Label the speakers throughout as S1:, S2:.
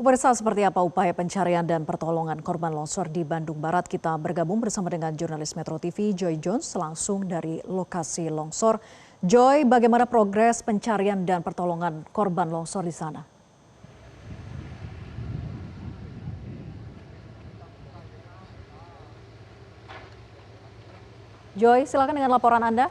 S1: Pemirsa, seperti apa upaya pencarian dan pertolongan korban longsor di Bandung Barat? Kita bergabung bersama dengan jurnalis Metro TV Joy Jones langsung dari lokasi longsor. Joy, bagaimana progres pencarian dan pertolongan korban longsor di sana? Joy, silakan dengan laporan Anda.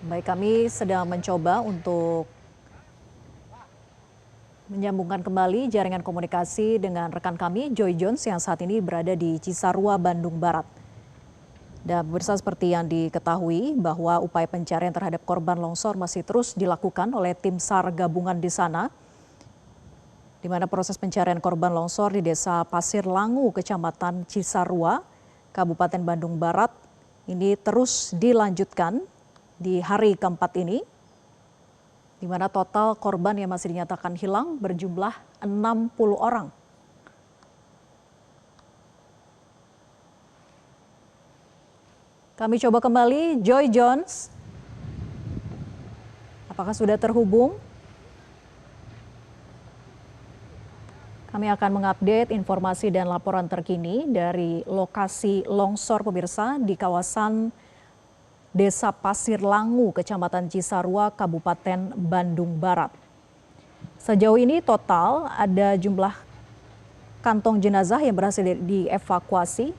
S1: Baik, kami sedang mencoba untuk menyambungkan kembali jaringan komunikasi dengan rekan kami Joy Jones yang saat ini berada di Cisarua, Bandung Barat. Dan pemirsa, seperti yang diketahui bahwa upaya pencarian terhadap korban longsor masih terus dilakukan oleh tim SAR gabungan di sana, di mana proses pencarian korban longsor di Desa Pasir Langu, Kecamatan Cisarua, Kabupaten Bandung Barat ini terus dilanjutkan di hari keempat ini, di mana total korban yang masih dinyatakan hilang berjumlah 60 orang. Kami coba kembali, Joy Jones. Apakah sudah terhubung? Kami akan mengupdate informasi dan laporan terkini dari lokasi longsor pemirsa di kawasan Desa Pasir Langu, Kecamatan Cisarua, Kabupaten Bandung Barat. Sejauh ini total ada jumlah kantong jenazah yang berhasil dievakuasi.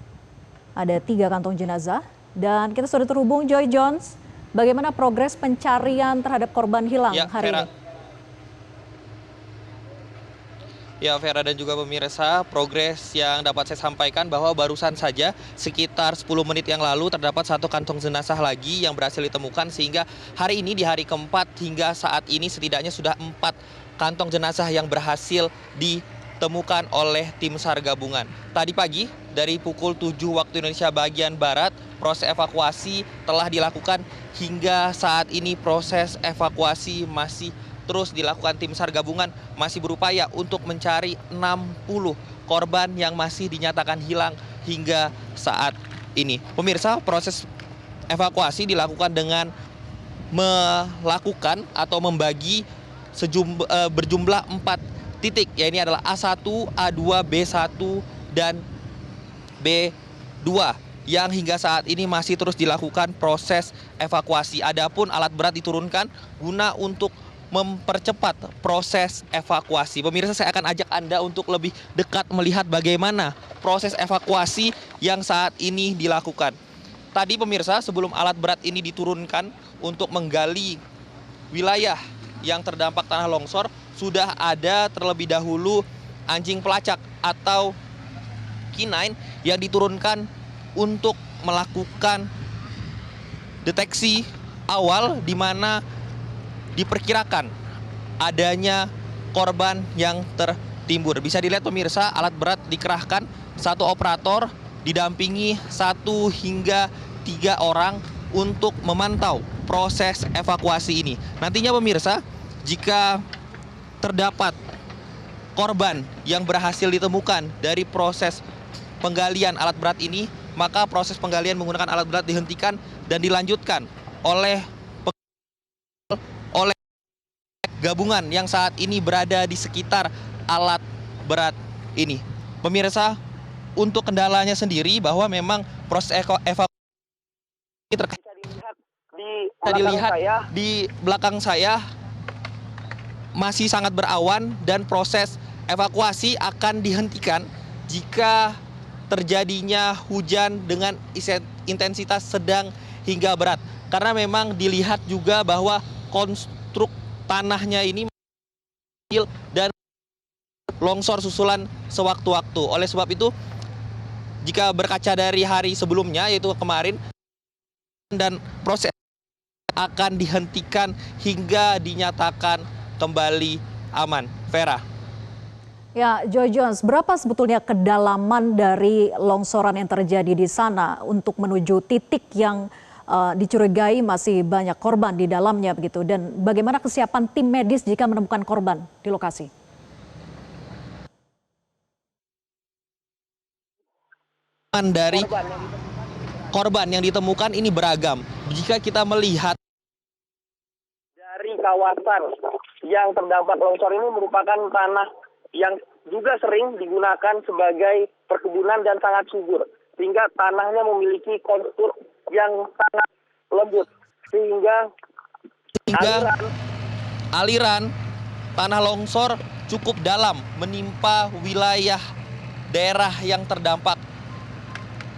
S1: Ada 3 kantong jenazah. Dan kita sudah terhubung Joy Jones. Bagaimana progres pencarian terhadap korban hilang hari ini?
S2: Ya, Vera dan juga pemirsa, progres yang dapat saya sampaikan bahwa barusan saja sekitar 10 menit yang lalu terdapat 1 kantong jenazah lagi yang berhasil ditemukan, sehingga hari ini di hari keempat hingga saat ini setidaknya sudah 4 kantong jenazah yang berhasil ditemukan oleh tim SAR gabungan. Tadi pagi dari pukul 7 waktu Indonesia bagian Barat, proses evakuasi telah dilakukan hingga saat ini proses evakuasi masih terus dilakukan. Tim SAR gabungan masih berupaya untuk mencari 60 korban yang masih dinyatakan hilang hingga saat ini. Pemirsa, proses evakuasi dilakukan dengan melakukan atau membagi berjumlah 4 titik, yaitu adalah A1, A2, B1, dan B2 yang hingga saat ini masih terus dilakukan proses evakuasi. Adapun alat berat diturunkan guna untuk mempercepat proses evakuasi. Pemirsa, saya akan ajak Anda untuk lebih dekat melihat bagaimana proses evakuasi yang saat ini dilakukan. Tadi pemirsa, sebelum alat berat ini diturunkan untuk menggali wilayah yang terdampak tanah longsor, sudah ada terlebih dahulu anjing pelacak atau K9 yang diturunkan untuk melakukan deteksi awal, di mana diperkirakan adanya korban yang tertimbun. Bisa dilihat pemirsa, alat berat dikerahkan, 1 operator didampingi 1 hingga 3 orang untuk memantau proses evakuasi ini. Nantinya pemirsa, jika terdapat korban yang berhasil ditemukan dari proses penggalian alat berat ini, maka proses penggalian menggunakan alat berat dihentikan dan dilanjutkan oleh gabungan yang saat ini berada di sekitar alat berat ini. Pemirsa, untuk kendalanya sendiri bahwa memang proses evakuasi bisa dilihat di belakang saya masih sangat berawan, dan proses evakuasi akan dihentikan jika terjadinya hujan dengan intensitas sedang hingga berat. Karena memang dilihat juga bahwa konstruk tanahnya ini kecil dan longsor susulan sewaktu-waktu. Oleh sebab itu, jika berkaca dari hari sebelumnya, yaitu kemarin, dan proses akan dihentikan hingga dinyatakan kembali aman. Vera.
S1: Ya, Joy Jones, berapa sebetulnya kedalaman dari longsoran yang terjadi di sana untuk menuju titik yang dicurigai masih banyak korban di dalamnya begitu, dan bagaimana kesiapan tim medis jika menemukan korban di lokasi?
S2: Dari korban yang ditemukan ini beragam. jika kita melihat
S3: dari kawasan yang terdampak longsor ini merupakan tanah yang juga sering digunakan sebagai perkebunan dan sangat subur, sehingga tanahnya memiliki kontur yang sangat lembut, sehingga
S2: aliran tanah longsor cukup dalam menimpa wilayah daerah yang terdampak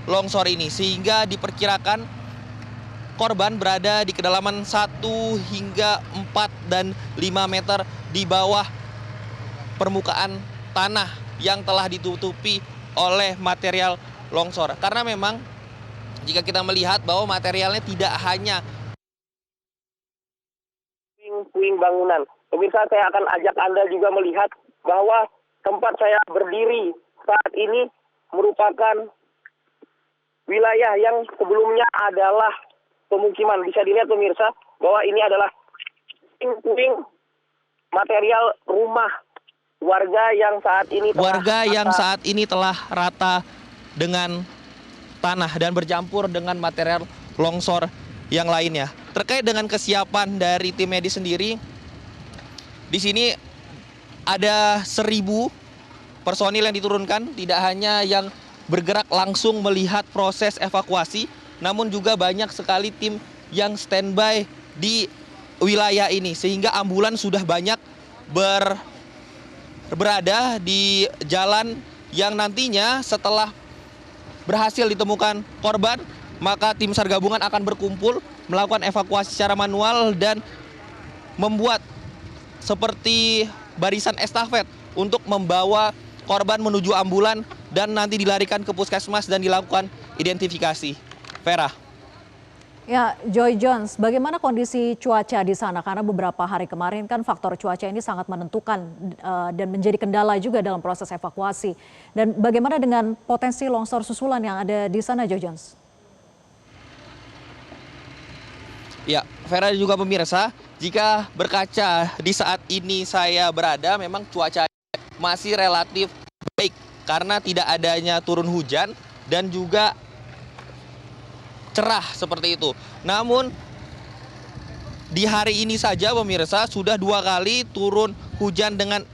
S2: longsor ini, sehingga diperkirakan korban berada di kedalaman 1 hingga 4 dan 5 meter di bawah permukaan tanah yang telah ditutupi oleh material longsor. Karena memang jika kita melihat bahwa materialnya tidak hanya
S3: puing bangunan. Pemirsa, saya akan ajak Anda juga melihat bahwa tempat saya berdiri saat ini merupakan wilayah yang sebelumnya adalah pemukiman. Bisa dilihat pemirsa bahwa ini adalah puing material rumah warga yang saat ini
S2: telah rata dengan tanah dan bercampur dengan material longsor yang lainnya. Terkait dengan kesiapan dari tim medis sendiri, di sini ada 1.000 personil yang diturunkan, tidak hanya yang bergerak langsung melihat proses evakuasi, namun juga banyak sekali tim yang standby di wilayah ini, sehingga ambulan sudah banyak berada di jalan yang nantinya setelah berhasil ditemukan korban, maka tim SAR gabungan akan berkumpul melakukan evakuasi secara manual dan membuat seperti barisan estafet untuk membawa korban menuju ambulan dan nanti dilarikan ke puskesmas dan dilakukan identifikasi. Vera.
S1: Ya, Joy Jones, bagaimana kondisi cuaca di sana? Karena beberapa hari kemarin kan faktor cuaca ini sangat menentukan dan menjadi kendala juga dalam proses evakuasi. Dan bagaimana dengan potensi longsor susulan yang ada di sana, Joy Jones?
S2: Ya, Vera juga pemirsa, jika berkaca di saat ini saya berada, memang cuaca masih relatif baik karena tidak adanya turun hujan dan juga cerah seperti itu. Namun di hari ini saja pemirsa sudah 2 kali turun hujan dengan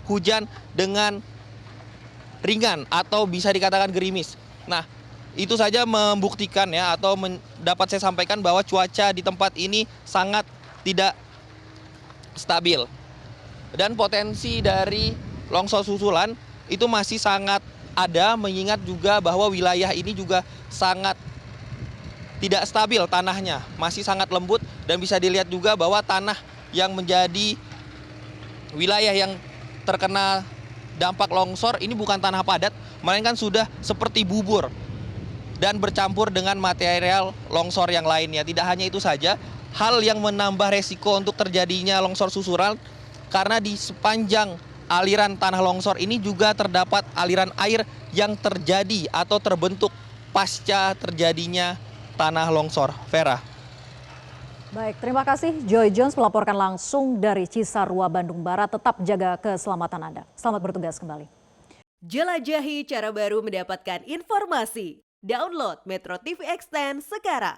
S2: hujan dengan ringan atau bisa dikatakan gerimis. Nah, itu saja membuktikan ya atau dapat saya sampaikan bahwa cuaca di tempat ini sangat tidak stabil. Dan potensi dari longsor susulan itu masih sangat ada, mengingat juga bahwa wilayah ini juga sangat tidak stabil tanahnya, masih sangat lembut dan bisa dilihat juga bahwa tanah yang menjadi wilayah yang terkena dampak longsor ini bukan tanah padat, melainkan sudah seperti bubur dan bercampur dengan material longsor yang lainnya. Tidak hanya itu saja, hal yang menambah resiko untuk terjadinya longsor susulan karena di sepanjang aliran tanah longsor ini juga terdapat aliran air yang terjadi atau terbentuk pasca terjadinya tanah longsor. Vera.
S1: Baik, terima kasih Joy Jones melaporkan langsung dari Cisarua, Bandung Barat. Tetap jaga keselamatan Anda. Selamat bertugas kembali.
S4: Jelajahi cara baru mendapatkan informasi. Download Metro TV Extend sekarang.